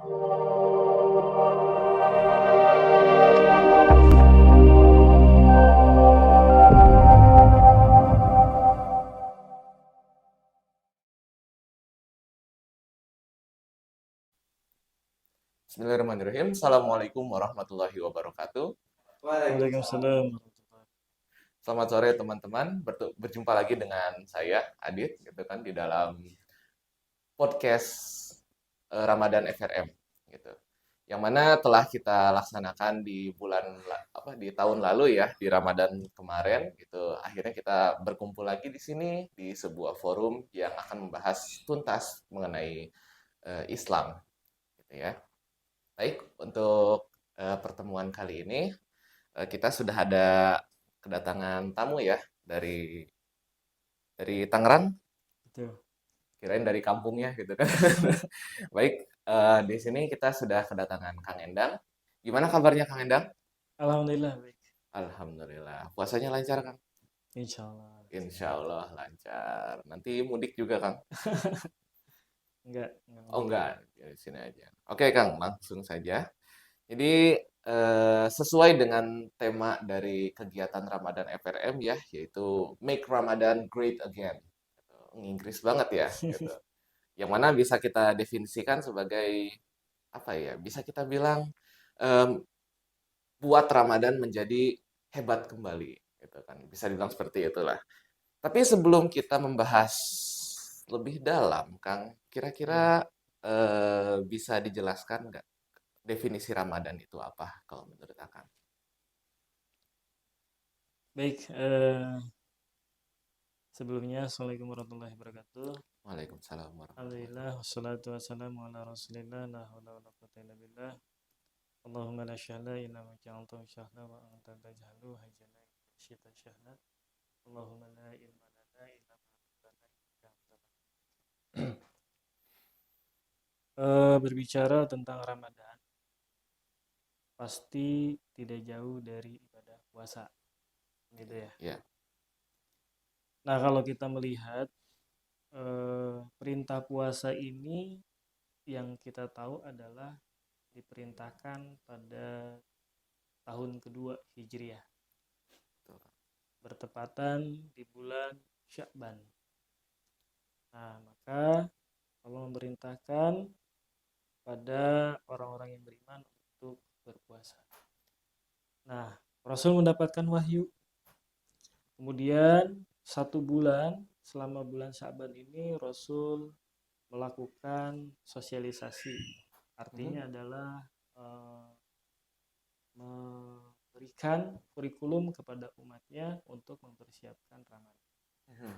Bismillahirrahmanirrahim. Assalamualaikum warahmatullahi wabarakatuh. Waalaikumsalam. Selamat sore teman-teman. Berjumpa lagi dengan saya Adit, gitu kan, di dalam podcast Ramadan FRM, gitu. Yang mana telah kita laksanakan di di tahun lalu ya, di Ramadan kemarin, gitu. Akhirnya kita berkumpul lagi di sini di sebuah forum yang akan membahas tuntas mengenai Islam, gitu ya. Baik, untuk pertemuan kali ini kita sudah ada kedatangan tamu ya dari Tangerang, Betul. kirain dari kampungnya gitu kan. Baik, di sini kita sudah kedatangan Kang Endang. Gimana kabarnya Kang Endang? Alhamdulillah baik. Alhamdulillah. Puasanya lancar Kang? Insya Allah. Insya Allah lancar. Nanti mudik juga Kang? Enggak Oh mudik. enggak, di sini aja. Oke Kang, langsung saja. Jadi sesuai dengan tema dari kegiatan Ramadan FRM ya, yaitu Make Ramadan Great Again. Inggris banget ya, gitu. Yang mana bisa kita definisikan sebagai apa ya? Bisa kita bilang em, buat Ramadan menjadi hebat kembali, gitu kan. Bisa dibilang seperti itulah. Tapi sebelum kita membahas lebih dalam, Kang, Hmm. kira-kira bisa dijelaskan nggak definisi Ramadan itu apa kalau menurut Akang? Baik, sebelumnya Assalamualaikum warahmatullahi wabarakatuh. Waalaikumsalam warahmatullahi Alhamdulillah, wabarakatuh. wassalatu wassalamu ala rasulillah, la hawla wa la quwwata illa billah. Allahumma la syahla illa ma ja'altahu syahla wa anta taj'alu hajana idza syi'ta syahla. Allahumma la ilma lana illa ma 'allamtana innaka antal alim. Berbicara tentang Ramadan, pasti tidak jauh dari ibadah puasa, gitu ya. Ya, Nah, kalau kita melihat perintah puasa ini yang kita tahu adalah diperintahkan pada tahun kedua Hijriah, betul. bertepatan di bulan Sya'ban. Nah, maka Allah memerintahkan pada orang-orang yang beriman untuk berpuasa. Nah, Rasul mendapatkan wahyu. Kemudian satu bulan, selama bulan Sya'ban ini Rasul melakukan sosialisasi. Mhm, Artinya adalah eh, memberikan kurikulum kepada umatnya untuk mempersiapkan Ramadan. mhm.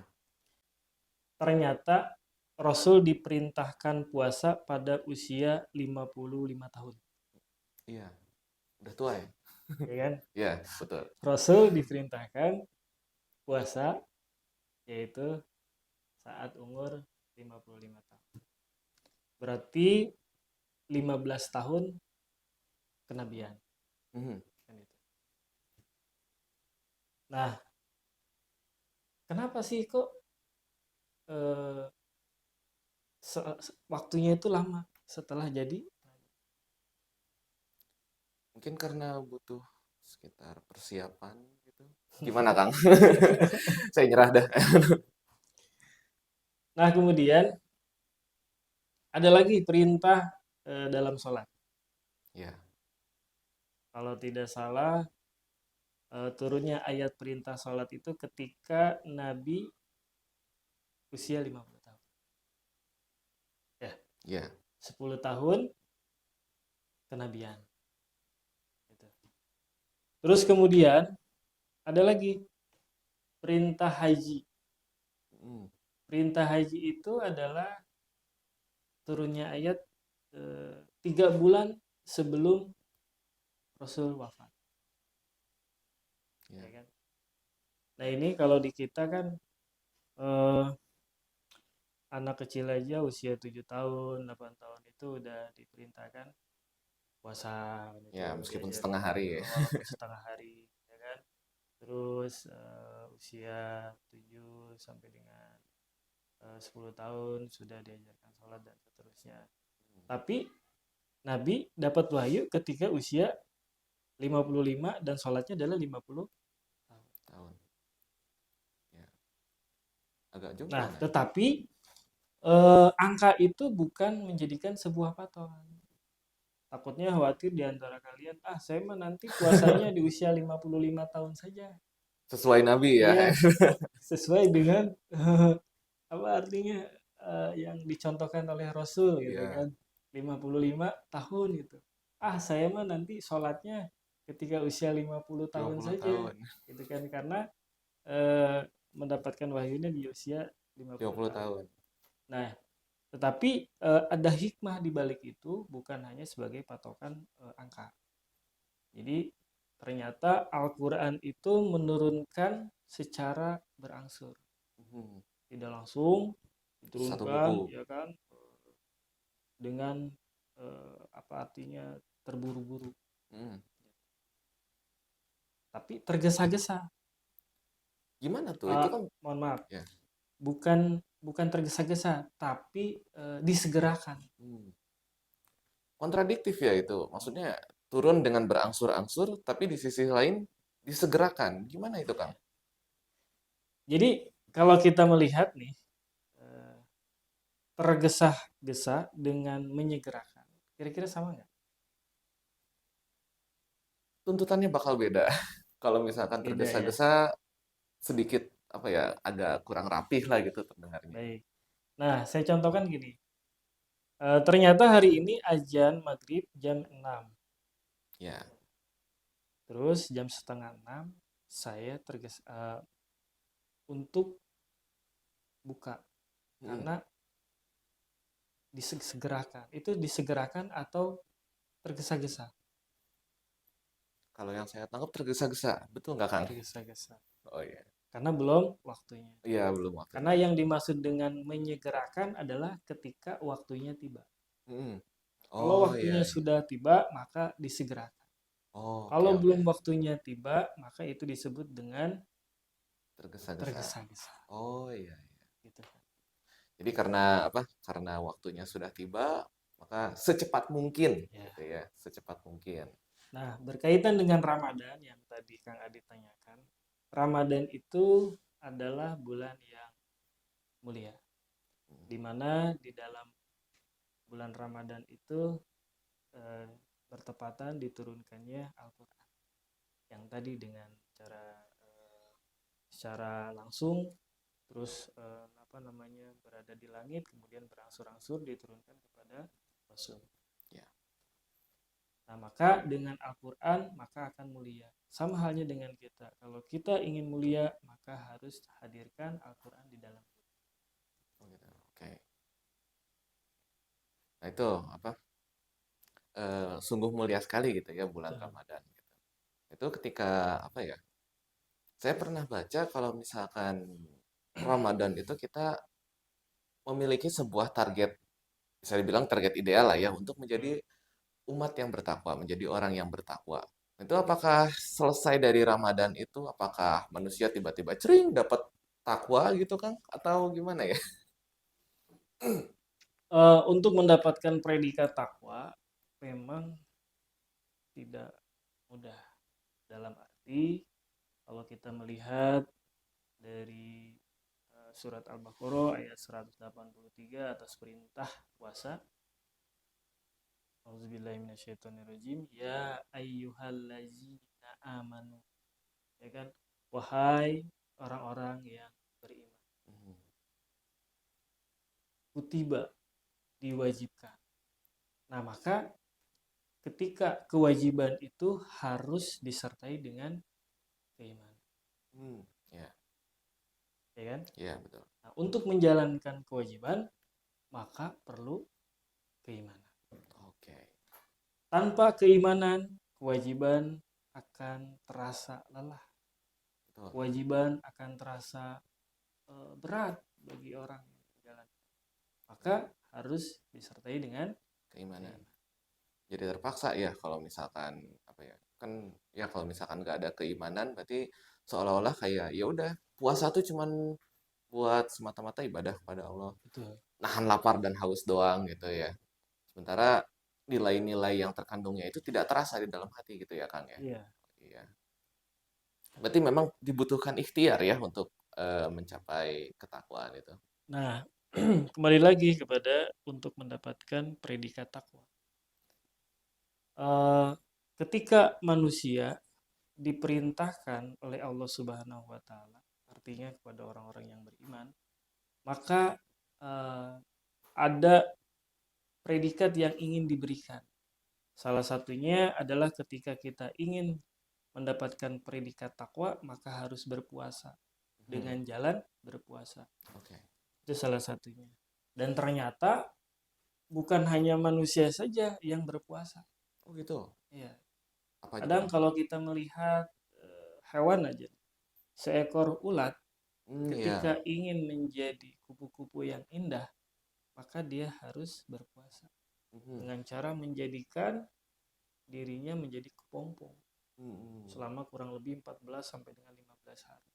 Ternyata Rasul diperintahkan puasa pada usia 55 tahun, Iya, udah tua ya? ya kan? Iya, betul. Rasul diperintahkan puasa yaitu saat umur 55 tahun. Berarti 15 tahun kenabian, Mhm. kan itu. Nah, kenapa sih kok eh, waktunya itu lama setelah jadi? Mungkin karena butuh sekitar persiapan gitu. Gimana, Kang? Saya nyerah dah. Nah, kemudian ada lagi perintah dalam sholat. Ya, Kalau tidak salah, turunnya ayat perintah sholat itu ketika Nabi usia 50 tahun. Ya, ya. 10 tahun kenabian. Gitu. Terus kemudian ada lagi perintah haji. Mm. Perintah haji itu adalah turunnya ayat 3 bulan sebelum Rasul wafat. Ya. Ya kan? Nah ini kalau di kita kan eh, anak kecil aja usia 7 tahun, 8 tahun itu udah diperintahkan puasa gitu, Ya, meskipun setengah diajarkan hari ya. walaupun setengah hari, ya kan? Terus usia 7 sampai dengan 10 tahun sudah diajarkan sholat dan seterusnya. Tapi Nabi dapat wahyu ketika usia 55 dan sholatnya adalah 50 tahun. Tahun. Ya. Agak Nah, jomplang ya. tetapi angka itu bukan menjadikan sebuah patokan. Takutnya khawatir di antara kalian, saya mah nanti puasanya di usia 55 tahun saja. Sesuai Nabi ya. Iya, sesuai dengan apa artinya yang dicontohkan oleh Rasul gitu Iya, kan. 55 tahun gitu. Saya mah nanti sholatnya ketika usia 50 tahun 50 saja tahun. gitu kan, karena eh, mendapatkan wahyunya di usia 50 50 tahun. tahun. Nah, tetapi ada hikmah di balik itu, bukan hanya sebagai patokan angka. Jadi ternyata Al-Quran itu menurunkan secara berangsur, Mhm. tidak langsung Satu diturunkan, buku. ya kan, dengan apa artinya terburu-buru, Mhm. tapi tergesa-gesa. Gimana tuh? Itu kan Mohon maaf, ya. bukan bukan tergesa-gesa, tapi disegerakan. Kontradiktif ya itu. Maksudnya turun dengan berangsur-angsur, tapi di sisi lain disegerakan. Gimana itu, Kang? Jadi kalau kita melihat nih, eh, tergesa-gesa dengan menyegerakan, kira-kira sama nggak? Tuntutannya bakal beda. Kalau misalkan Beda ya. tergesa-gesa sedikit apa ya, agak kurang rapih lah gitu terdengarnya. Baik. Nah, saya contohkan gini. Ternyata hari ini azan maghrib jam 6. Ya. Terus jam setengah 6 saya tergesa untuk buka Mm. karena disegerakan. Itu disegerakan atau tergesa-gesa? Kalau yang saya tangkap tergesa-gesa. Betul nggak, Kang? Tergesa-gesa. Oh iya. Karena belum waktunya. Iya, belum Karena waktunya. yang dimaksud dengan menyegerakan adalah ketika waktunya tiba. Mm. Kalau Oh iya, waktunya iya. sudah tiba, maka disegerakan. Oh, oke, Kalau oke. belum waktunya tiba, maka itu disebut dengan Tergesa-gesa. tergesa-gesa. Oh iya, iya. Gitu kan. Jadi karena apa? Karena waktunya sudah tiba, maka secepat mungkin Ya. gitu ya, secepat mungkin. Nah, berkaitan dengan Ramadan yang tadi Kang Adi tanyakan, Ramadan itu adalah bulan yang mulia, di mana di dalam bulan Ramadan itu eh, bertepatan diturunkannya Al-Quran, yang tadi dengan secara langsung, terus apa namanya, berada di langit, kemudian berangsur-angsur diturunkan kepada Rasul. Ya. Nah, maka dengan Al-Quran maka akan mulia. Sama halnya dengan kita. Kalau kita ingin mulia, maka harus hadirkan Al-Quran di dalam. Oh gitu. Oke. Nah itu apa? Sungguh mulia sekali gitu ya bulan Betul. Ramadan gitu. Itu ketika apa ya? Saya pernah baca kalau misalkan Ramadan itu kita memiliki sebuah target, bisa dibilang target ideal lah ya untuk menjadi Hmm. umat yang bertakwa, menjadi orang yang bertakwa. Itu apakah selesai dari Ramadan itu, apakah manusia tiba-tiba cering dapat takwa gitu Kang? Atau gimana ya? Untuk mendapatkan predikat takwa memang tidak mudah. Dalam arti kalau kita melihat dari surat Al-Baqarah ayat 183 atas perintah puasa. Auzubillahiminasyaitonirrajim. Ya ayyuhallazina amanu. Ya kan? Wahai orang-orang yang beriman. Mhm. Kutiba, diwajibkan. Nah, maka ketika kewajiban itu harus disertai dengan keimanan. Ya, Ya kan? ya betul. Nah, untuk menjalankan kewajiban, maka perlu keimanan. Oke. Tanpa keimanan, kewajiban akan terasa lelah. Betul. Kewajiban akan terasa berat bagi orang yang menjalankan. Maka harus disertai dengan Keimanan. keimanan. Jadi terpaksa ya kalau misalkan apa ya? Kan ya kalau misalkan nggak ada keimanan berarti seolah-olah kayak ya udah puasa tuh cuman buat semata-mata ibadah kepada Allah. Betul. Nahan lapar dan haus doang gitu ya. Sementara nilai-nilai yang terkandungnya itu tidak terasa di dalam hati gitu ya Kang ya. Iya. Iya. Berarti memang dibutuhkan ikhtiar ya untuk mencapai ketakwaan itu. Nah, kembali lagi kepada untuk mendapatkan predikat takwa. Eh, Ketika manusia diperintahkan oleh Allah Subhanahu wa taala, artinya kepada orang-orang yang beriman, maka eh, ada predikat yang ingin diberikan. Salah satunya adalah ketika kita ingin mendapatkan predikat takwa, maka harus berpuasa. Hmm, Dengan jalan berpuasa. oke. Itu salah satunya. Dan ternyata bukan hanya manusia saja yang berpuasa. Oh gitu. Ya. Apa aja tuh Kadang Kang? kalau kita melihat hewan aja, seekor ulat Ya. ketika ingin menjadi kupu-kupu yang indah, maka dia harus berpuasa Mhm. dengan cara menjadikan dirinya menjadi kepompong Mhm. selama kurang lebih 14 sampai dengan 15 hari.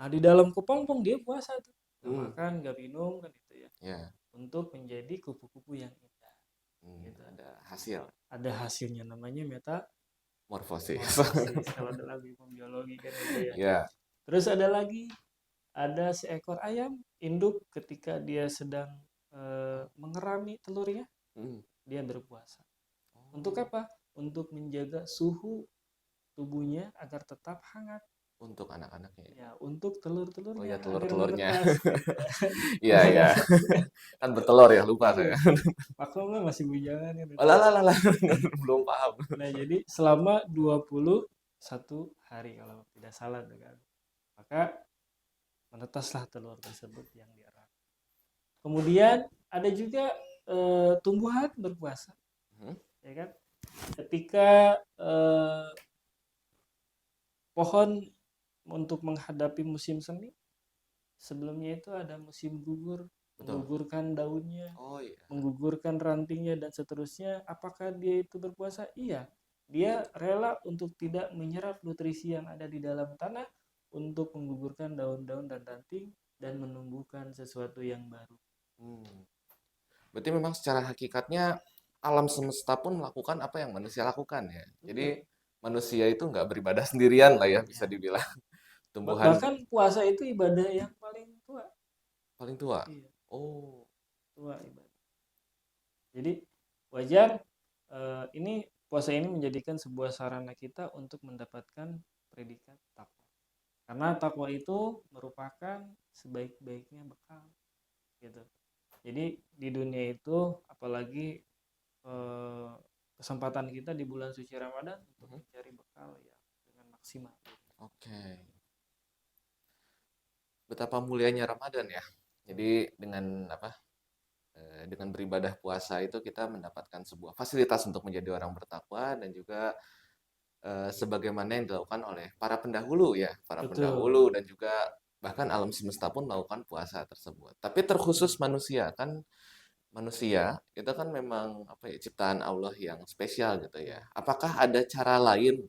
Nah, di dalam kepompong dia puasa tuh. Nggak Mhm. makan, nggak minum kan itu ya. Ya. Untuk menjadi kupu-kupu yang indah. Gitu. Ada hasil Ada hasilnya namanya morfosis. metamorfosis kalau dalam ilmu biologi kan itu ya. Ya. Terus ada lagi, ada seekor ayam induk ketika dia sedang mengerami telurnya, Mhm. dia berpuasa. Untuk Oh, apa? Untuk menjaga suhu tubuhnya agar tetap hangat. untuk anak-anaknya ya. Ya, untuk Oh ya telur-telurnya agar telur-telurnya. menetas. Gitu. Iya ya. Kan bertelur ya, lupa Iya, saya. maklumlah masih bujangan kan Oh, itu lah, ya. lah, lah, lah. Belum paham. Nah, jadi selama 21 hari kalau tidak salah tuh kan. Maka menetaslah telur tersebut yang diarak. Kemudian ada juga tumbuhan berpuasa, Hmm? ya kan? Ketika pohon untuk menghadapi musim semi, sebelumnya itu ada musim gugur, Betul. menggugurkan daunnya, Oh iya. menggugurkan rantingnya dan seterusnya. Apakah dia itu berpuasa? Iya. Dia rela untuk tidak menyerap nutrisi yang ada di dalam tanah untuk menggugurkan daun-daun dan ranting dan menumbuhkan sesuatu yang baru. Hmm. Berarti memang secara hakikatnya alam semesta pun melakukan apa yang manusia lakukan ya. Betul. Jadi manusia itu nggak beribadah sendirian lah ya, bisa Ya. dibilang. Tumbuhan Bahkan puasa itu ibadah yang paling tua. paling tua. Iya, Oh. tua ibadah. Jadi wajar ini puasa ini menjadikan sebuah sarana kita untuk mendapatkan predikat takwa. Karena takwa itu merupakan sebaik-baiknya bekal gitu. Jadi di dunia itu apalagi eh, kesempatan kita di bulan suci Ramadan untuk Mhm. mencari bekal ya dengan maksimal. Oke. Betapa mulianya Ramadan ya. Jadi dengan apa? Dengan beribadah puasa itu kita mendapatkan sebuah fasilitas untuk menjadi orang bertakwa dan juga sebagaimana yang dilakukan oleh para pendahulu ya, para Betul. pendahulu dan juga bahkan alam semesta pun melakukan puasa tersebut. Tapi terkhusus manusia kan manusia itu kan memang apa ya ciptaan Allah yang spesial gitu ya. Ya. Apakah ada cara lain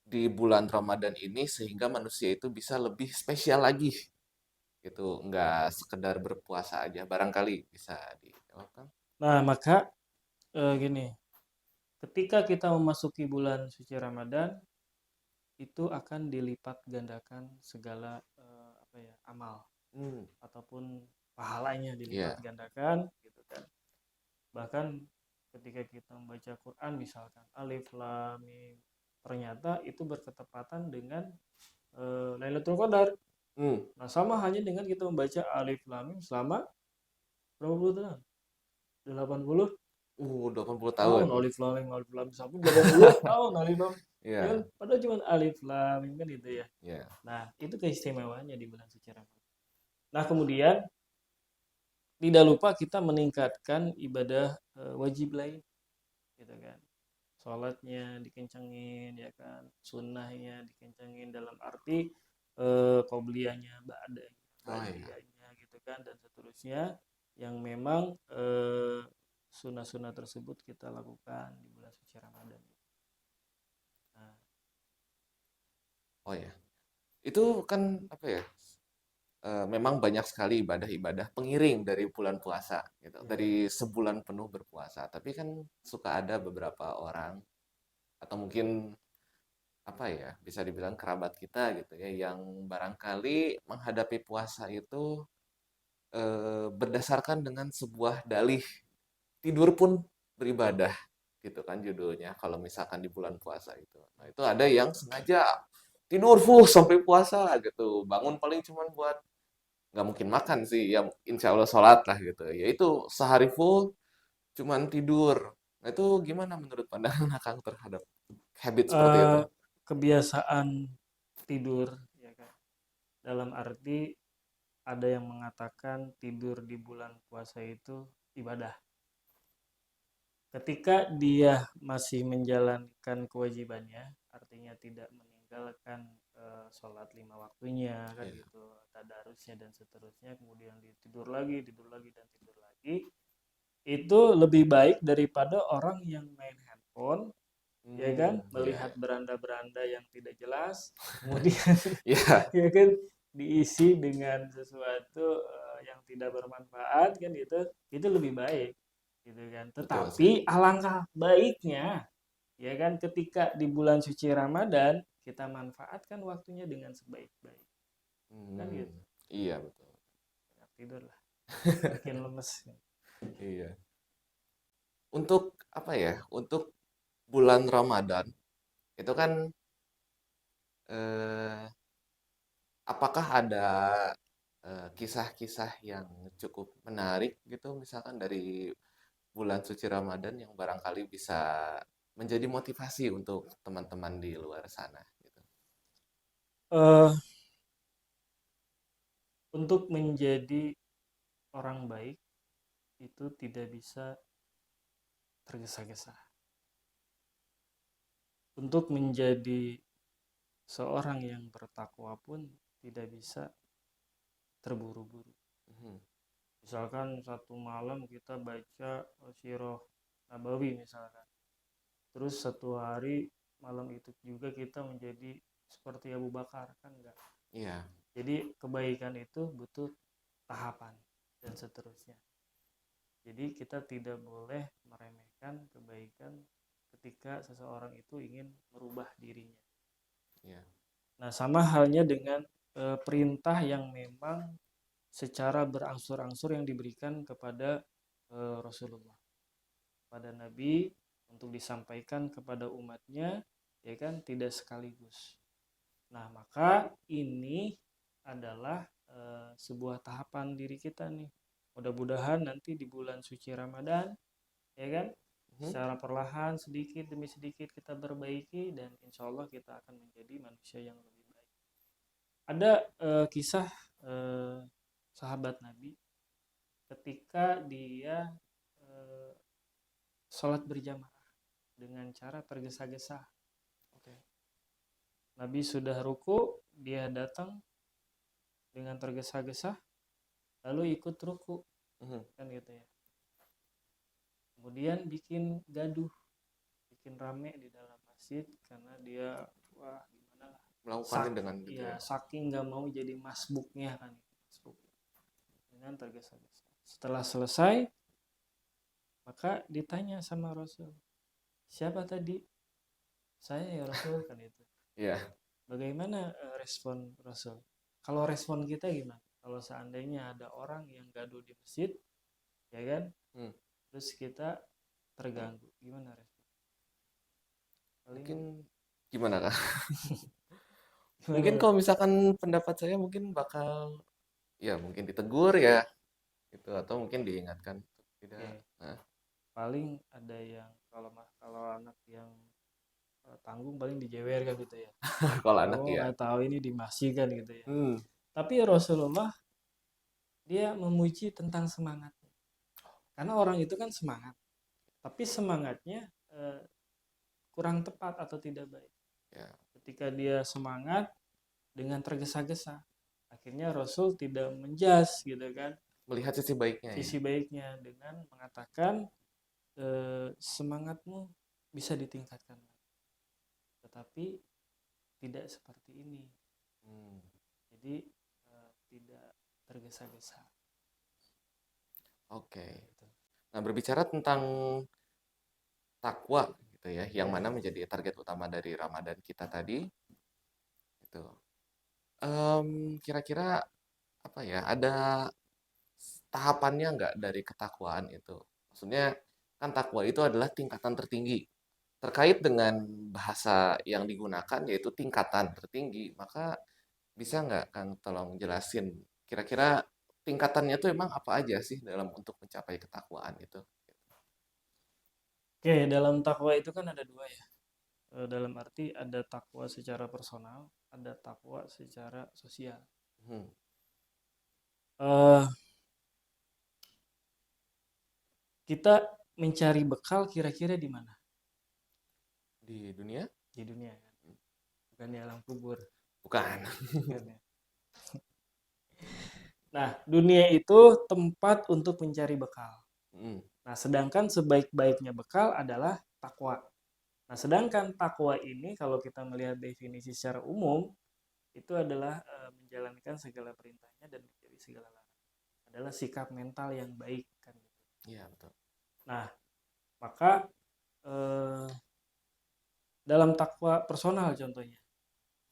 di bulan Ramadan ini sehingga manusia itu bisa lebih spesial lagi gitu, nggak sekedar berpuasa aja. Barangkali bisa dijawab Kang? Nah, maka gini, ketika kita memasuki bulan suci Ramadan, itu akan dilipat gandakan segala apa ya, amal Hmm, ataupun pahalanya dilipat iya. gandakan gitu kan. Bahkan ketika kita membaca Quran misalkan Alif Lam Mim, ternyata itu berketepatan dengan Lailatul Qadar. Hmm. Nah, sama hanya dengan kita membaca Alif Lam Mim selama berapa puluh tahun? 80 80 tahun. tahun Alif Lam sampai 80 tahun Alif Lam. Ya kan? Iya, Padahal cuma Alif Lam Mim kan itu ya. iya. Nah, itu keistimewaannya di bulan suci Ramadan. Nah, kemudian tidak lupa kita meningkatkan ibadah wajib lain, gitu kan. Sholatnya dikencengin, ya kan. Sunnahnya dikencengin dalam arti qobliyahnya, Oh iya. ba'diyahnya, gitu kan, dan seterusnya yang memang sunnah-sunnah tersebut kita lakukan di bulan suci Ramadan. Nah, Oh ya. Itu kan apa ya? memang banyak sekali ibadah-ibadah pengiring dari bulan puasa gitu, Ya. dari sebulan penuh berpuasa. Tapi kan suka ada beberapa orang atau mungkin apa ya, bisa dibilang kerabat kita gitu ya, yang barangkali menghadapi puasa itu berdasarkan dengan sebuah dalih tidur pun beribadah gitu kan judulnya kalau misalkan di bulan puasa itu. Nah, itu ada yang sengaja tidur full sampai puasa gitu. Bangun paling cuman buat nggak mungkin makan sih, ya insya Allah sholat lah gitu. Ya itu sehari full cuman tidur. Nah, itu gimana menurut pandangan Akang terhadap habit seperti itu? Eh, Kebiasaan tidur, ya kan. Dalam arti ada yang mengatakan tidur di bulan puasa itu ibadah. Ketika dia masih menjalankan kewajibannya, artinya tidak meninggalkan sholat 5 waktunya kan Iya. gitu, tadarusnya dan seterusnya, kemudian tidur lagi dan tidur lagi, itu lebih baik daripada orang yang main handphone, ya kan, Iya, melihat iya. beranda-beranda yang tidak jelas, kemudian Iya, ya kan diisi dengan sesuatu yang tidak bermanfaat kan gitu, itu lebih baik gitu kan. betul sekali. Tetapi alangkah baiknya ya kan ketika di bulan suci Ramadan kita manfaatkan waktunya dengan sebaik-baik kan Hmm, gitu. iya betul. Banyak tidur lah, makin lemes. Iya. Untuk apa ya? Untuk bulan Ramadan itu kan eh, apakah ada kisah-kisah yang cukup menarik gitu misalkan dari bulan suci Ramadan yang barangkali bisa menjadi motivasi untuk teman-teman di luar sana gitu. eh untuk menjadi orang baik itu tidak bisa tergesa-gesa. Untuk menjadi seorang yang bertakwa pun tidak bisa terburu-buru. Mhm. Misalkan satu malam kita baca Sirah Nabawi misalkan. Terus satu hari malam itu juga kita menjadi seperti Abu Bakar kan enggak. Iya, Jadi kebaikan itu butuh tahapan dan seterusnya. Jadi kita tidak boleh meremehkan kebaikan ketika seseorang itu ingin merubah dirinya. iya. Nah, sama halnya dengan perintah yang memang secara berangsur-angsur yang diberikan kepada Rasulullah, pada Nabi untuk disampaikan kepada umatnya, ya kan, tidak sekaligus. Nah, maka ini adalah sebuah tahapan diri kita nih. Mudah-mudahan nanti di bulan suci Ramadan, ya kan, Mhm. secara perlahan sedikit demi sedikit kita berbaiki dan insya Allah kita akan menjadi manusia yang lebih baik. Ada kisah eh, sahabat Nabi ketika dia eh, sholat berjamaah dengan cara tergesa-gesa. Oke. Nabi sudah ruku, dia datang dengan tergesa-gesa, lalu ikut ruku, Mhm. kan gitu ya. Kemudian bikin gaduh, bikin rame di dalam masjid karena dia wah gimana lah, Melakukannya dengan gitu ya ya. saking nggak mau jadi masbuknya kan, masbuk dengan tergesa-gesa. Setelah selesai, maka ditanya sama Rasul, siapa tadi? Saya ya Rasul kan itu. Iya. Bagaimana respon Rasul? Kalau respon kita gimana? Kalau seandainya ada orang yang gaduh di masjid, ya kan? Hmm. Terus kita terganggu, gimana respon? Paling Mungkin gimana Kak? gimana Mungkin Mas? kalau misalkan pendapat saya mungkin bakal ya mungkin ditegur ya gitu atau mungkin diingatkan tidak. Oke, Nah, paling ada yang kalau anak yang tanggung paling dijewer kan gitu ya. kalau anak Kamu ya. nggak tahu ini di masjid kan gitu ya. Hmm. Tapi Rasulullah dia memuji tentang semangatnya. Karena orang itu kan semangat, tapi semangatnya eh, kurang tepat atau tidak baik. Ya, Ketika dia semangat dengan tergesa-gesa, akhirnya Rasul tidak menjas gitu kan melihat sisi baiknya ya. sisi baiknya dengan mengatakan semangatmu bisa ditingkatkan, tetapi tidak seperti ini. Hmm. Jadi tidak tergesa-gesa. Oke. Gitu. Nah, berbicara tentang takwa gitu ya, yang Ya. mana menjadi target utama dari Ramadan kita tadi, itu. Kira-kira apa ya? Ada tahapannya nggak dari ketakwaan itu? Maksudnya kan takwa itu adalah tingkatan tertinggi. Terkait dengan bahasa yang digunakan yaitu tingkatan tertinggi, maka bisa nggak Kang tolong jelasin kira-kira tingkatannya tuh emang apa aja sih dalam untuk mencapai ketakwaan itu? Oke, dalam takwa itu kan ada dua ya. Dalam arti ada takwa secara personal, ada takwa secara sosial. Hmm, Eh, kita mencari bekal kira-kira di mana? di dunia? Di dunia kan, bukan di alam kubur. Bukan. Kan ya. Nah, dunia itu tempat untuk mencari bekal. Hmm, Nah, sedangkan sebaik-baiknya bekal adalah takwa. Nah, sedangkan takwa ini kalau kita melihat definisi secara umum itu adalah menjalankan segala perintahnya dan menjauhi segala larangan. Adalah sikap mental yang baik kan gitu. iya betul. Nah, maka eh, dalam takwa personal contohnya.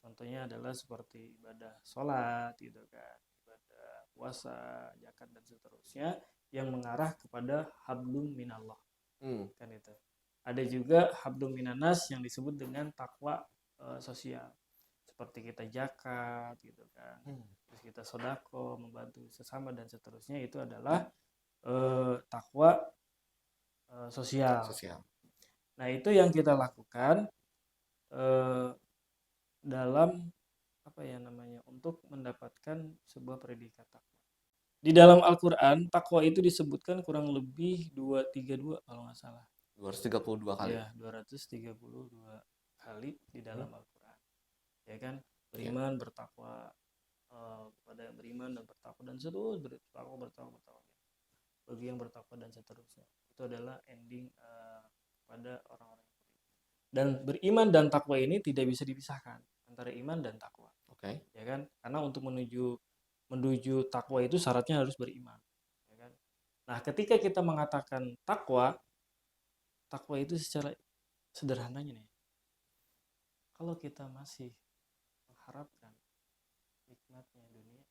Contohnya adalah seperti ibadah sholat gitu kan, ibadah puasa, zakat dan seterusnya yang mengarah kepada hablum minallah Hmm, kan itu. Ada juga hablum minanas yang disebut dengan takwa sosial. Seperti kita zakat gitu kan. hmm, Terus kita sodako, membantu sesama dan seterusnya itu adalah takwa sosial. sosial. Nah, itu yang kita lakukan eh, dalam apa ya namanya untuk mendapatkan sebuah predikat takwa. Di dalam Al-Qur'an takwa itu disebutkan kurang lebih 232 kalau nggak salah. 232 kali. Ya, 232 kali di Hmm, dalam Al-Qur'an. Ya kan? iya. Beriman, bertakwa kepada yang beriman dan bertakwa dan seterusnya bertakwa. Bagi yang bertakwa dan seterusnya. Itu adalah ending pada orang-orang. Dan beriman dan takwa ini tidak bisa dipisahkan antara iman dan takwa. Oke. Ya kan? Karena untuk menuju takwa itu syaratnya harus beriman, ya kan? Nah, ketika kita mengatakan takwa, takwa itu secara sederhananya nih, kalau kita masih mengharapkan nikmatnya dunia,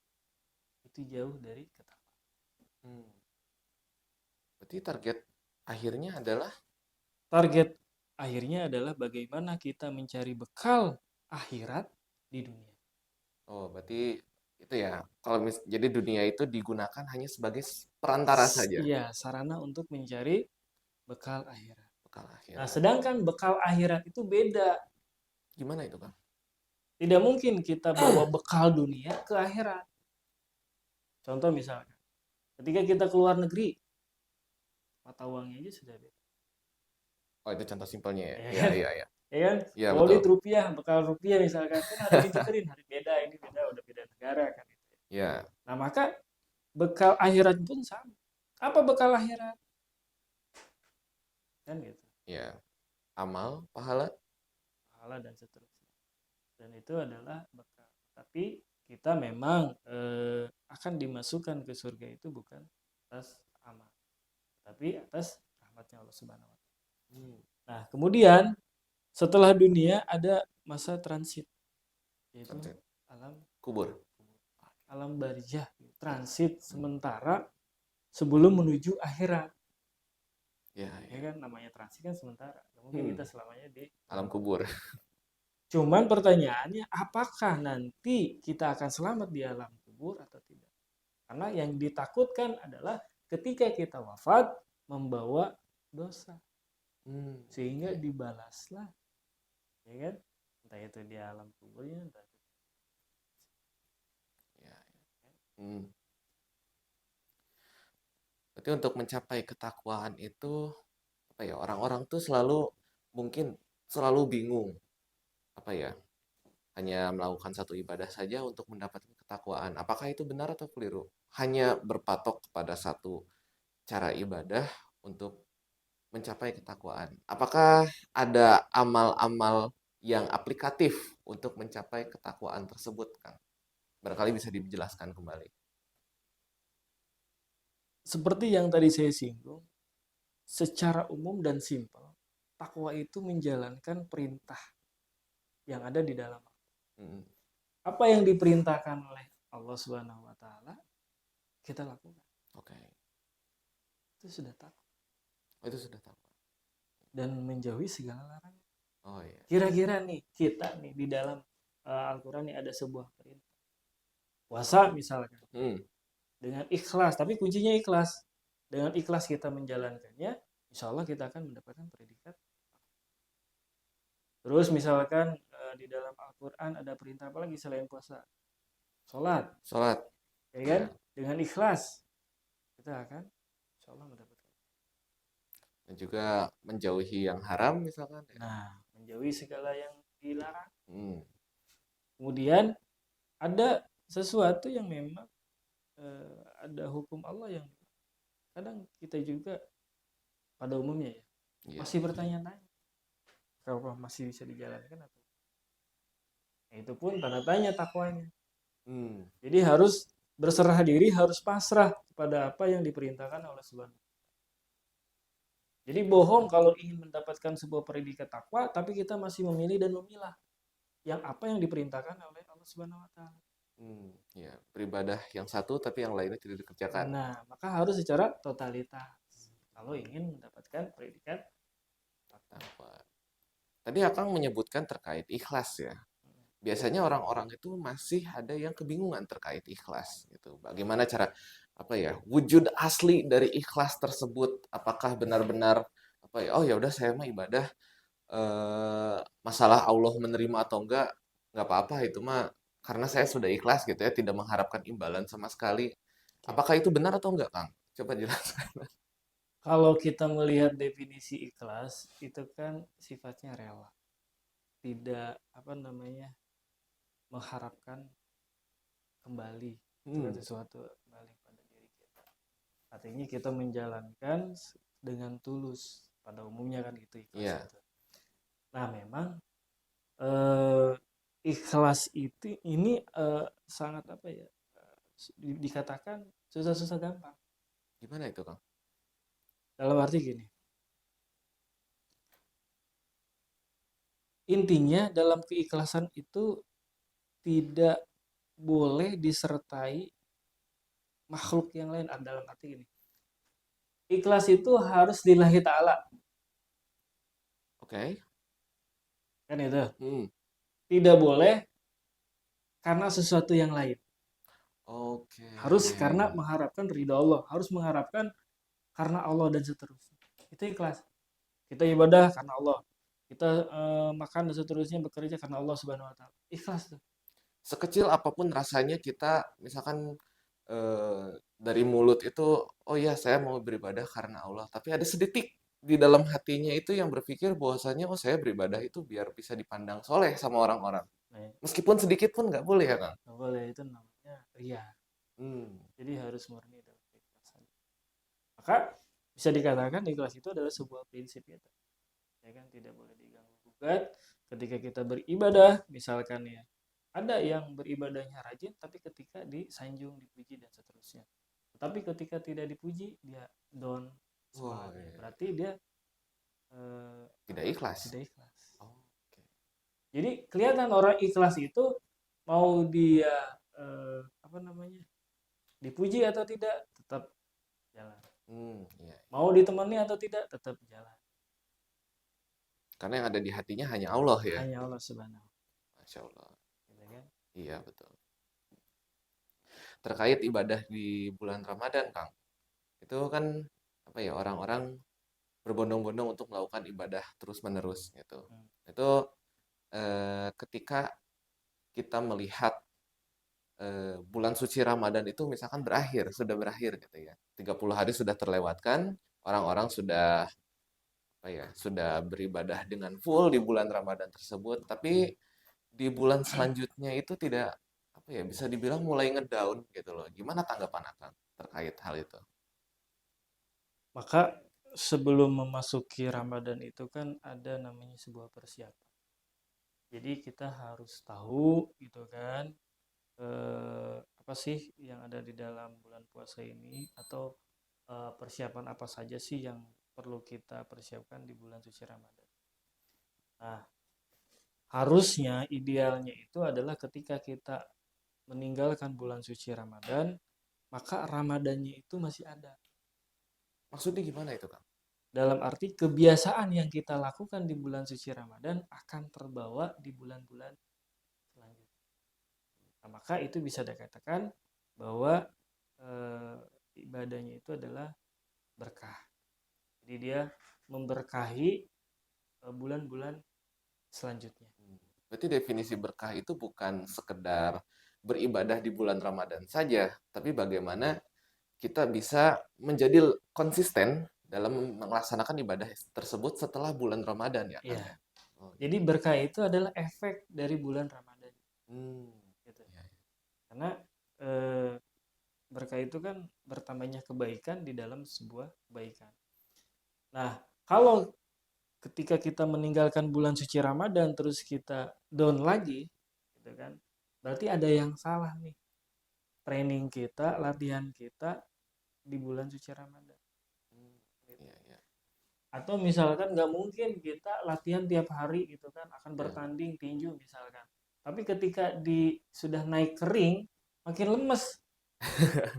itu jauh dari ketakwaan. Hmm. Berarti target akhirnya adalah Target akhirnya adalah bagaimana kita mencari bekal akhirat di dunia. oh berarti itu ya. Kalau jadi dunia itu digunakan hanya sebagai perantara saja. Iya, sarana untuk mencari bekal akhirat. Bekal Nah, akhirat. sedangkan bekal akhirat itu beda. Gimana itu, Kang? Tidak mungkin kita bawa bekal dunia ke akhirat. Contoh misalkan, ketika kita keluar negeri, mata uangnya aja sudah beda. Oh, itu contoh simpelnya ya. Ya Iya, kan? iya, iya. Ya kan? Iya, Bawa betul. duit rupiah, bekal rupiah misalkan, kan harus ditukerin, hari beda, ini beda, udah beda negara kan. Iya, Nah, maka bekal akhirat pun sama. Apa bekal akhirat? Kan gitu. iya. Amal, pahala. Pahala dan seterusnya. Dan itu adalah bekal. Tapi kita memang akan dimasukkan ke surga itu bukan atas amal, tapi atas rahmatnya Allah Subhanahu wa taala. Hmm, Nah, kemudian setelah dunia ada masa transit, yaitu transit. alam Kubur. alam barzah, transit sementara sebelum menuju akhirat. Iya, Ya iya. kan namanya transit kan sementara. Mungkin Hmm, kita selamanya di alam alam kubur. kubur. Cuman pertanyaannya apakah nanti kita akan selamat di alam kubur atau tidak? Karena yang ditakutkan adalah ketika kita wafat membawa dosa Hmm, sehingga iya, dibalaslah, ya kan? Entah itu di alam kuburnya, entah itu. iya, iya. Hmm. Berarti untuk mencapai ketakwaan itu apa ya? Orang-orang tuh selalu mungkin selalu bingung apa ya? Hanya melakukan satu ibadah saja untuk mendapatkan ketakwaan. Apakah itu benar atau keliru? Hanya berpatok kepada satu cara ibadah untuk mencapai ketakwaan. Apakah ada amal-amal yang aplikatif untuk mencapai ketakwaan tersebut, Kang? Barangkali bisa dijelaskan kembali. seperti yang tadi saya singgung, secara umum dan simpel, takwa itu menjalankan perintah yang ada di dalam. Mm. Apa yang diperintahkan oleh Allah Subhanahu wa taala, kita lakukan. Oke. Itu sudah takwa Oh, itu sudah tahu. dan menjauhi segala larangan. Oh iya. Kira-kira nih kita nih di dalam Al-Qur'an nih ada sebuah perintah. Puasa misalkan Hmm. dengan ikhlas, tapi kuncinya ikhlas. Dengan ikhlas kita menjalankannya, insya Allah kita akan mendapatkan predikat. Terus misalkan di dalam Al-Quran ada perintah apa lagi selain puasa? Sholat, Sholat. ya kan? Iya. Dengan ikhlas kita akan insya Allah mendapatkan. Dan juga menjauhi yang haram misalkan ya. Nah, menjauhi segala yang dilarang. Hmm. Kemudian ada sesuatu yang memang ada hukum Allah yang kadang kita juga pada umumnya ya Iya. masih bertanya-tanya kalau masih bisa dijalankan atau nah, itu pun tanda tanya takwanya. Hmm. Jadi harus berserah diri, harus pasrah kepada apa yang diperintahkan oleh Subhanahu. Jadi bohong kalau ingin mendapatkan sebuah predikat takwa, tapi kita masih memilih dan memilah yang apa yang diperintahkan oleh Allah Subhanahu wa taala. Ya, beribadah yang satu tapi yang lainnya tidak dikerjakan. Nah, maka harus secara totalitas kalau ingin mendapatkan predikat takwa. Takwa. Tadi Akang menyebutkan terkait ikhlas ya. Biasanya orang-orang itu masih ada yang kebingungan terkait ikhlas gitu. Bagaimana cara apa ya, wujud asli dari ikhlas tersebut? Apakah benar-benar apa ya, oh ya udah saya mah ibadah masalah Allah menerima atau enggak apa-apa itu mah karena saya sudah ikhlas gitu ya, tidak mengharapkan imbalan sama sekali. Oke. Apakah itu benar atau enggak, Kang? Coba jelaskan. Kalau kita melihat definisi ikhlas itu kan sifatnya rela, tidak apa namanya mengharapkan kembali itu kan Hmm, sesuatu kembali pada diri kita. Artinya kita menjalankan dengan tulus. Pada umumnya kan gitu ikhlas iya. itu. Nah memang eh, ikhlas itu ini sangat apa ya dikatakan susah-susah gampang. Gimana itu, Kang? Dalam arti gini, intinya dalam keikhlasan itu tidak boleh disertai makhluk yang lain. Dalam arti gini, ikhlas itu harus lillahi ta'ala. Oke. Kan itu. Hmm. Tidak boleh karena sesuatu yang lain. Oke. Harus karena mengharapkan ridha Allah. Harus mengharapkan karena Allah dan seterusnya. Itu ikhlas. Kita ibadah karena Allah. Kita makan dan seterusnya bekerja karena Allah Subhanahu wa taala. Ikhlas tuh. Sekecil apapun rasanya kita misalkan dari mulut itu, oh ya saya mau beribadah karena Allah. Tapi ada sedetik di dalam hatinya itu yang berpikir bahwasanya oh saya beribadah itu biar bisa dipandang soleh sama orang-orang. Nah, Meskipun sedikit pun nggak boleh ya, Kang? nggak boleh itu namanya ria. Hmm. Jadi harus murni dalam keikhlasan. Maka bisa dikatakan ikhlas itu adalah sebuah prinsip kita. Ya kan tidak boleh diganggu gugat ketika kita beribadah misalkan ya. Ada yang beribadahnya rajin tapi ketika disanjung, dipuji dan seterusnya. Tetapi ketika tidak dipuji dia down Oh, semangatnya. iya. Berarti dia Tidak ikhlas. tidak ikhlas. Oh, oke. Jadi kelihatan orang ikhlas itu mau dia apa namanya dipuji atau tidak tetap jalan. Iya. Mau ditemani atau tidak tetap jalan. Karena yang ada di hatinya hanya Allah ya. Hanya Allah Subhanahu. Masya Allah. Gitu kan? Iya, betul. Terkait ibadah di bulan Ramadan, Kang. Itu kan apa ya, orang-orang berbondong-bondong untuk melakukan ibadah terus-menerus gitu. Hmm. Itu ketika kita melihat bulan suci Ramadan itu misalkan berakhir, sudah berakhir gitu ya. 30 hari sudah terlewatkan, orang-orang sudah apa ya, sudah beribadah dengan full di bulan Ramadan tersebut, tapi di bulan selanjutnya itu tidak apa ya, bisa dibilang mulai ngedown gitu loh. Gimana tanggapan Akang terkait hal itu? Maka sebelum memasuki Ramadan itu kan ada namanya sebuah persiapan. Jadi kita harus tahu gitu kan apa sih yang ada di dalam bulan puasa ini atau persiapan apa saja sih yang perlu kita persiapkan di bulan suci Ramadan. Nah, harusnya idealnya itu adalah ketika kita meninggalkan bulan suci Ramadan, maka Ramadannya itu masih ada. Maksudnya gimana itu, Kang? Dalam arti kebiasaan yang kita lakukan di bulan suci Ramadan akan terbawa di bulan-bulan selanjutnya. Nah, maka itu bisa dikatakan bahwa ibadahnya itu adalah berkah. Jadi dia memberkahi bulan-bulan selanjutnya. Berarti definisi berkah itu bukan sekedar beribadah di bulan Ramadan saja, tapi bagaimana kita bisa menjadi konsisten dalam melaksanakan ibadah tersebut setelah bulan Ramadan ya, Kang Iya. ya? Oh, Jadi berkah itu adalah efek dari bulan Ramadan. hmm, Gitu. iya, iya. Karena eh, berkah itu kan bertambahnya kebaikan di dalam sebuah kebaikan. Nah, kalau ketika kita meninggalkan bulan suci Ramadan terus kita down lagi, gitu kan? Berarti ada yang salah nih. Training kita, latihan kita di bulan suci Ramadan. Gitu. Iya, iya. Atau misalkan nggak mungkin kita latihan tiap hari gitu kan, akan Iya. bertanding tinju misalkan. Tapi ketika sudah naik kering, makin lemes.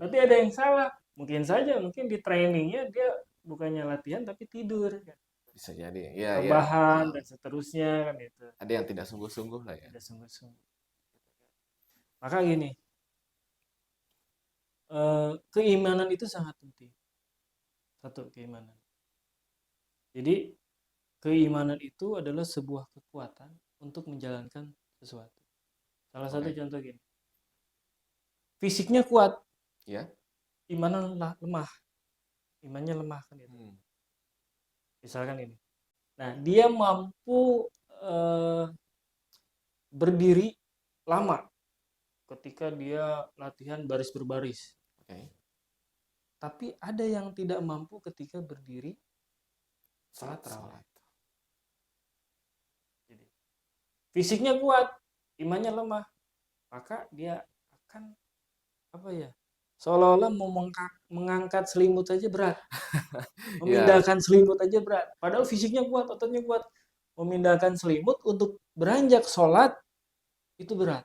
Berarti ada yang salah. Mungkin saja, mungkin di trainingnya dia bukannya latihan tapi tidur kan. Bisa jadi. Iya, iya. Rebahan dan seterusnya kan itu. Ada yang tidak sungguh-sungguh lah ya. Tidak sungguh-sungguh. Maka gini, keimanan itu sangat penting. Satu, keimanan. Jadi keimanan itu adalah sebuah kekuatan untuk menjalankan sesuatu. Salah satu Oke. contoh gini. Fisiknya kuat, Ya. imanan lemah. Imannya lemah kan itu. Hmm. Misalkan ini. Nah, dia mampu berdiri lama ketika dia latihan baris berbaris. Oke. Tapi ada yang tidak mampu ketika berdiri salat Salat. rawat. Jadi, fisiknya kuat, imannya lemah, maka dia akan apa ya? Seolah-olah mau mengangkat selimut saja berat. Ya. Memindahkan selimut aja berat. Padahal fisiknya kuat, ototnya kuat. Memindahkan selimut untuk beranjak sholat itu berat.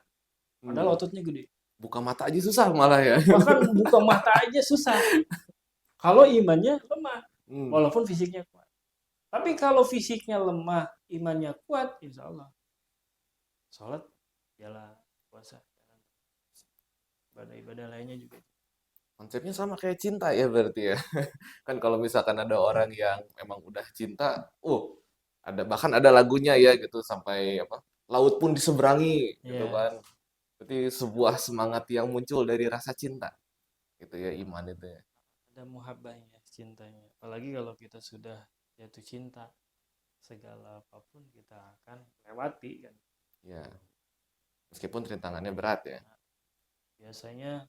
Padahal Hmm. ototnya gede. Buka mata aja susah malah ya. Bahkan buka mata aja susah. Kalau imannya lemah, Hmm. walaupun fisiknya kuat. Tapi kalau fisiknya lemah, imannya kuat, insya Allah. Sholat, jalan, puasa, jalan. Ibadah-ibadah lainnya juga. Konsepnya sama kayak cinta ya berarti ya. Kan kalau misalkan ada orang yang memang udah cinta, bahkan ada lagunya ya gitu sampai apa? Laut pun diseberangi gitu Ya, kan. Berarti sebuah semangat yang muncul dari rasa cinta. Gitu ya iman itu ya. ada muhabbahnya, cintanya. Apalagi kalau kita sudah jatuh cinta, segala apapun kita akan lewati kan. Ya, meskipun rintangannya berat ya. Nah, biasanya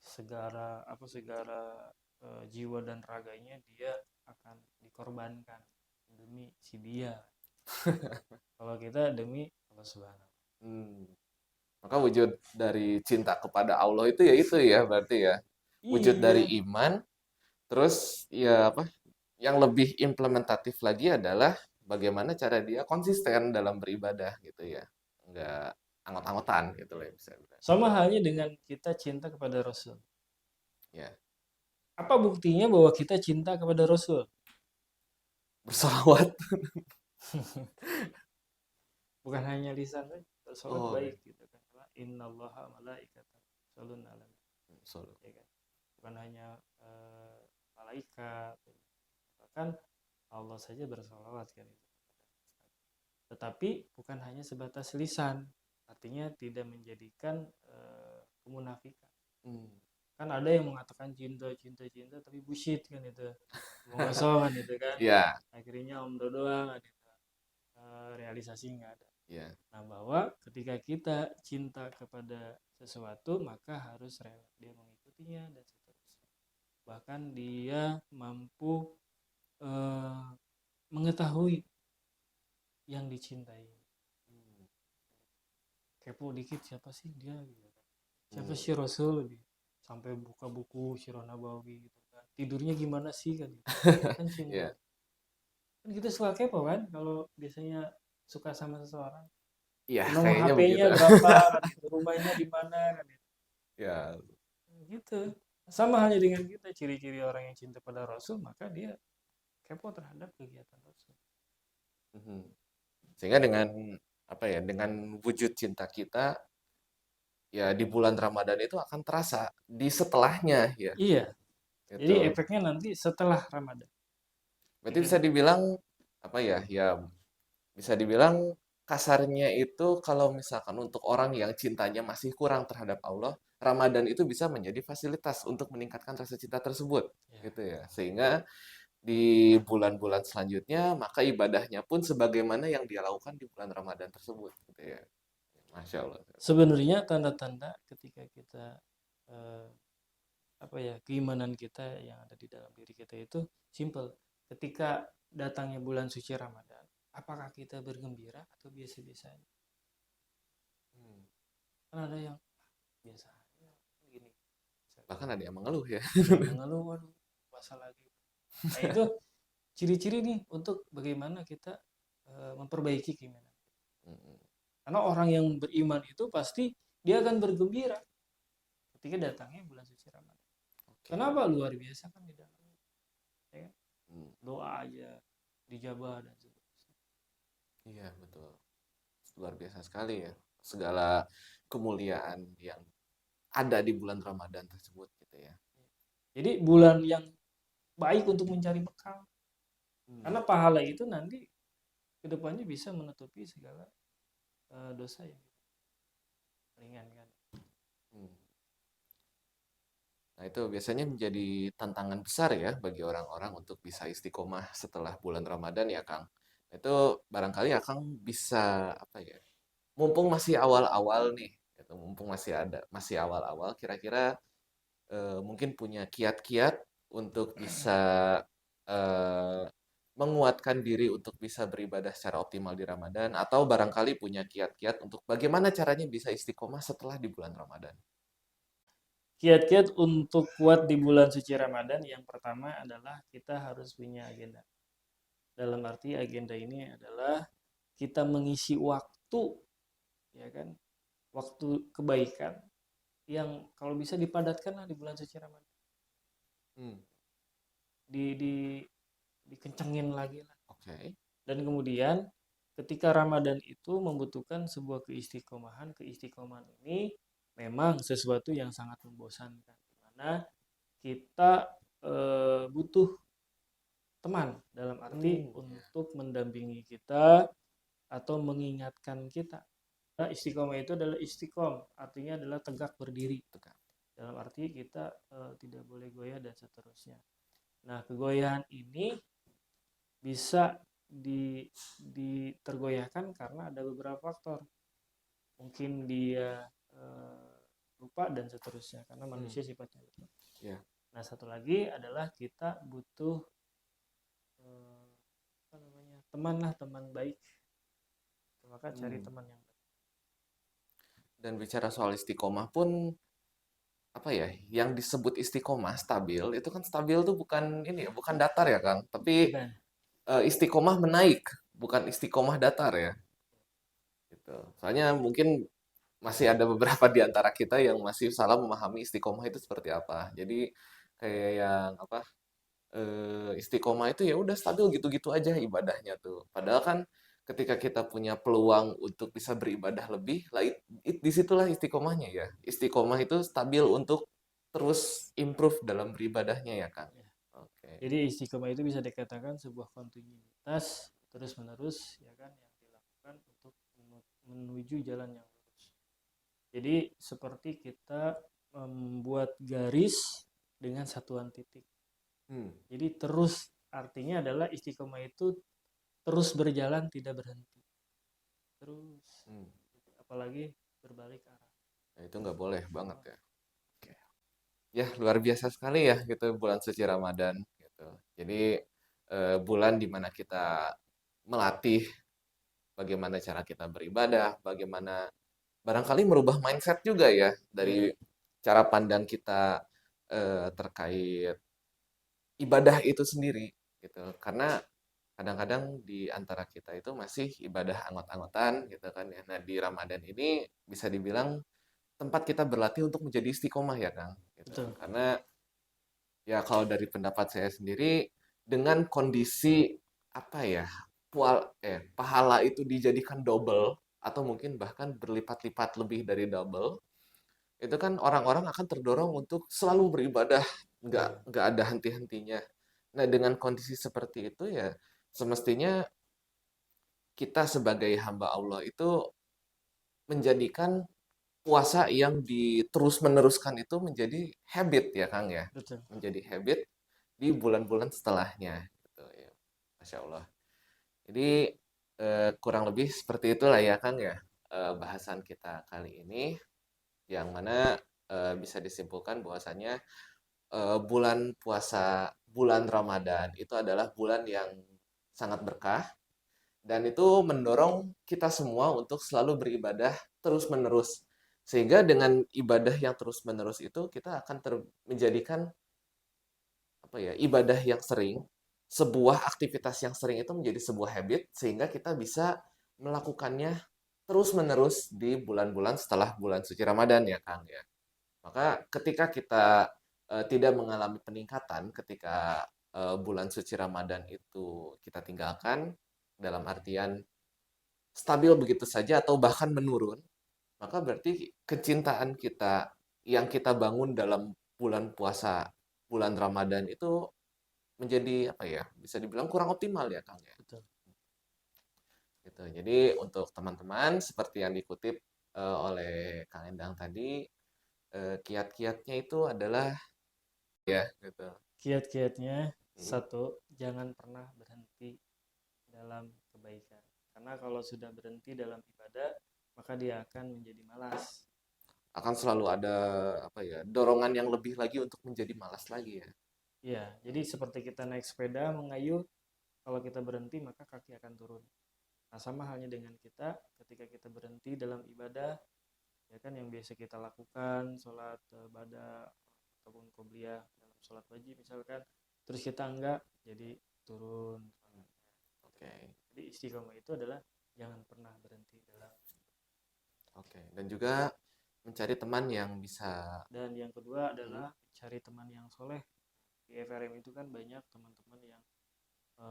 segala jiwa dan raganya dia akan dikorbankan demi si dia. Kalau kita demi Allah Subhanahu. Hmm. Maka wujud dari cinta kepada Allah itu ya berarti ya. Wujud dari Iya, iman, terus ya apa? Yang lebih implementatif lagi adalah bagaimana cara dia konsisten dalam beribadah gitu ya. Enggak anggot-anggotan gitu lah iya. ya bisa bilang. Sama halnya dengan kita cinta kepada Rasul. Ya, Apa buktinya bahwa kita cinta kepada Rasul? bersolawat. Bukan hanya lisan saja, bersolat Oh, baik gitu kan. Innallaha malaikatan yusholluna 'alan bersolawat. ya kan. Bukan hanya malaikat, bahkan Allah saja bersolawat kan itu. Tetapi bukan hanya sebatas lisan, artinya tidak menjadikan kemunafikan. Hmm. Kan ada yang mengatakan cinta cinta cinta tapi bullshit kan itu, omong kosong kan itu kan, Ya, akhirnya omdo doang kan itu. Realisasi nggak ada. ya. Nah, bahwa ketika kita cinta kepada sesuatu maka harus rela dia mengikutinya dan seterusnya. Bahkan dia mampu mengetahui yang dicintai. Kepo dikit siapa sih dia gitu kan. Siapa Hmm. sih Rasul gitu. Sampai buka buku Sirah Nabawi gitu kan. tidurnya gimana sih kan gitu. Kan Iya. simpel. Kan kita suka kepo kan kalau biasanya suka sama seseorang. Iya, Nomor kayaknya begitu. HP-nya berapa kan gitu, rumahnya di mana kan gitu. Ya. Gitu. Sama halnya dengan kita, ciri-ciri orang yang cinta pada Rasul, maka dia kepo terhadap kegiatan Rasul. Mhm. Sehingga dengan apa ya, dengan wujud cinta kita ya di bulan Ramadan itu akan terasa di setelahnya ya. Iya, jadi Gitu. efeknya nanti setelah Ramadan. Berarti bisa dibilang apa ya? Ya bisa dibilang kasarnya itu kalau misalkan untuk orang yang cintanya masih kurang terhadap Allah, Ramadan itu bisa menjadi fasilitas untuk meningkatkan rasa cinta tersebut, Ya. gitu ya. Sehingga di bulan-bulan selanjutnya maka ibadahnya pun sebagaimana yang dia lakukan di bulan Ramadan tersebut, gitu ya. Masya Allah. Sebenarnya tanda-tanda ketika kita eh, apa ya, keimanan kita yang ada di dalam diri kita itu simple. Ketika datangnya bulan suci Ramadan, apakah kita bergembira atau biasa-biasa aja? Hmm. Kan ada yang biasa aja gini. Bahkan ada yang mengeluh ya. Ya mengeluh, waduh puasa lagi. Nah itu ciri-ciri nih untuk bagaimana kita memperbaiki keimanan. Hmm. Karena orang yang beriman itu pasti dia akan bergembira ketika datangnya bulan suci Ramadan. Oke. Kenapa? Luar biasa kan di dalamnya. Ya kan? Hmm. Doa aja dijabah dan seterusnya. Iya, betul. Luar biasa sekali ya. Segala kemuliaan yang ada di bulan Ramadan tersebut gitu ya. Jadi bulan yang baik untuk mencari bekal. Hmm. Karena pahala itu nanti kedepannya bisa menutupi segala dosa yang ringankan. Hmm. Nah, itu biasanya menjadi tantangan besar ya bagi orang-orang untuk bisa istiqomah setelah bulan Ramadan ya, Kang. Itu barangkali ya Kang bisa apa ya? Mumpung masih awal-awal nih, gitu, mumpung masih awal-awal, kira-kira mungkin punya kiat-kiat untuk bisa eh, menguatkan diri untuk bisa beribadah secara optimal di Ramadan, atau barangkali punya kiat-kiat untuk bagaimana caranya bisa istiqomah setelah di bulan Ramadan. Kiat-kiat untuk kuat di bulan suci Ramadan yang pertama adalah kita harus punya agenda. Dalam arti agenda ini adalah kita mengisi waktu, ya kan, waktu kebaikan yang kalau bisa dipadatkan lah di bulan suci Ramadan. Hmm, Di dikencengin lagi lah. oke. Dan kemudian ketika Ramadan itu membutuhkan sebuah keistiqomahan. Keistiqomahan ini memang sesuatu yang sangat membosankan, di mana kita butuh teman dalam arti Ya, untuk mendampingi kita atau mengingatkan kita. Nah, istiqomah itu adalah istiqom, artinya adalah tegak berdiri. tekan. Dalam arti kita tidak boleh goyah dan seterusnya. Nah, kegoyahan ini bisa ditergoyahkan karena ada beberapa faktor. Mungkin dia lupa dan seterusnya karena Hmm, manusia sifatnya lupa. ya. Nah, satu lagi adalah kita butuh apa namanya, teman lah, teman baik. Maka cari Hmm. teman yang baik. Dan bicara soal istiqomah pun apa ya, yang disebut istiqomah stabil itu kan stabil tuh bukan ini ya, bukan datar ya Kang, tapi Bukan. istiqomah menaik, bukan istiqomah datar ya. Gitu. Soalnya mungkin masih ada beberapa di antara kita yang masih salah memahami istiqomah itu seperti apa. Jadi kayak yang apa, istiqomah itu ya udah stabil gitu-gitu aja ibadahnya tuh. Padahal kan ketika kita punya peluang untuk bisa beribadah lebih, lah disitulah istiqomahnya ya. Istiqomah itu stabil untuk terus improve dalam beribadahnya ya kan. Ya. Oke. Jadi istiqomah itu bisa dikatakan sebuah kontinuitas terus menerus, ya kan, yang dilakukan untuk menuju jalan yang lurus. Jadi seperti kita membuat garis dengan satuan titik. Hmm. Jadi terus artinya adalah istiqomah itu terus berjalan tidak berhenti. Terus Hmm. apalagi berbalik arah. Nah, itu nggak boleh banget ya. Oke. Ya luar biasa sekali ya gitu bulan suci Ramadan gitu. Jadi bulan dimana kita melatih bagaimana cara kita beribadah, bagaimana barangkali merubah mindset juga ya Ya, dari cara pandang kita terkait ibadah itu sendiri gitu. Karena kadang-kadang di antara kita itu masih ibadah anggot-anggotan gitu kan ya. Nah, di Ramadan ini bisa dibilang tempat kita berlatih untuk menjadi istiqomah ya, Kang, gitu. Betul. Karena ya kalau dari pendapat saya sendiri dengan kondisi apa ya, pahala itu dijadikan double atau mungkin bahkan berlipat-lipat lebih dari double, itu kan orang-orang akan terdorong untuk selalu beribadah, Betul. nggak ada henti-hentinya. Nah, dengan kondisi seperti itu ya semestinya kita sebagai hamba Allah itu menjadikan puasa yang diterus-meneruskan itu menjadi habit ya, Kang, ya. Betul. Menjadi habit di bulan-bulan setelahnya gitu ya. Masya Allah. Jadi kurang lebih seperti itulah ya, Kang, ya, bahasan kita kali ini yang mana bisa disimpulkan bahwasanya bulan puasa bulan Ramadan itu adalah bulan yang sangat berkah dan itu mendorong kita semua untuk selalu beribadah terus-menerus. Sehingga dengan ibadah yang terus-menerus itu kita akan menjadikan apa ya, ibadah yang sering, sebuah aktivitas yang sering itu menjadi sebuah habit sehingga kita bisa melakukannya terus-menerus di bulan-bulan setelah bulan suci Ramadan ya, Kang, ya. Maka ketika kita tidak mengalami peningkatan ketika bulan suci Ramadan itu kita tinggalkan dalam artian stabil begitu saja atau bahkan menurun, maka berarti kecintaan kita yang kita bangun dalam bulan puasa, bulan Ramadan itu menjadi apa ya, bisa dibilang kurang optimal ya, Kang, ya. Betul. Gitu. Jadi untuk teman-teman seperti yang dikutip oleh Kang Endang tadi, kiat-kiatnya itu adalah ya gitu. Kiat-kiatnya, Hmm. satu, jangan pernah berhenti dalam kebaikan. Karena kalau sudah berhenti dalam ibadah, maka dia akan menjadi malas. Akan selalu ada apa ya, dorongan yang lebih lagi untuk menjadi malas lagi ya. Ya, jadi seperti kita naik sepeda mengayuh, kalau kita berhenti maka kaki akan turun. Nah, sama halnya dengan kita ketika kita berhenti dalam ibadah, ya kan yang biasa kita lakukan, sholat badah ataupun qobliyah dalam sholat wajib misalkan, terus kita enggak, jadi turun. Oke. Jadi istiqomah itu adalah jangan pernah berhenti dalam. Oke. Dan juga mencari teman yang bisa. Dan yang kedua Hmm, adalah cari teman yang soleh. Di FRM itu kan banyak teman-teman yang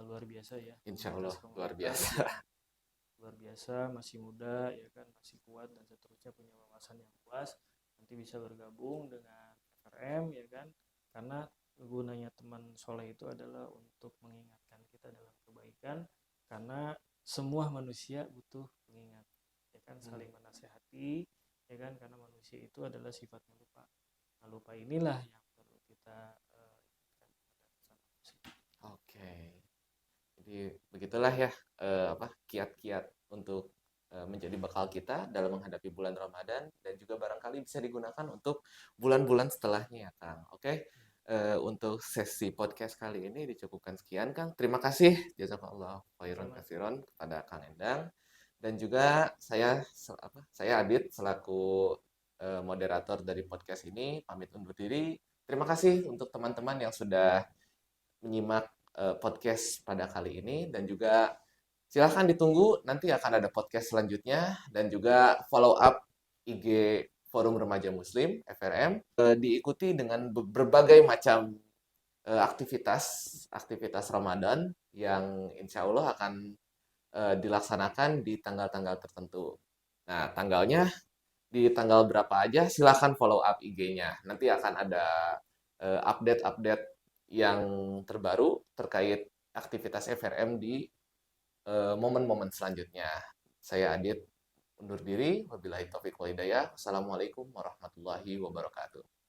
luar biasa ya, insya Allah luar komunitas-komunitas biasa. yang luar biasa, masih muda ya kan, masih kuat dan seterusnya, punya wawasan yang luas. Nanti bisa bergabung dengan FRM ya kan, karena gunanya teman soleh itu adalah untuk mengingatkan kita dalam kebaikan, karena semua manusia butuh pengingat ya kan, Hmm. saling menasehati ya kan, karena manusia itu adalah sifatnya lupa. Nah, lupa inilah yang perlu kita ingatkan kepada sesama manusia. Oke. Jadi begitulah ya apa kiat-kiat untuk menjadi bekal kita dalam menghadapi bulan Ramadan dan juga barangkali bisa digunakan untuk bulan-bulan setelahnya ya, Kang. Oke. Untuk sesi podcast kali ini dicukupkan sekian, Kang. Terima kasih jazakallah khairan Sama-sama. katsiran kepada Kang Endang dan juga saya Adit selaku moderator dari podcast ini pamit undur diri. Terima kasih untuk teman-teman yang sudah menyimak podcast pada kali ini dan juga silahkan ditunggu nanti akan ada podcast selanjutnya dan juga follow up IG Forum Remaja Muslim FRM diikuti dengan berbagai macam aktivitas aktivitas Ramadan yang insya Allah akan dilaksanakan di tanggal-tanggal tertentu. Nah, tanggalnya di tanggal berapa aja silahkan follow up IG-nya. Nanti akan ada update-update yang terbaru terkait aktivitas FRM di momen-momen selanjutnya. Saya Adit undur diri. Wabillahi taufiq wal hidayah. Assalamualaikum warahmatullahi wabarakatuh.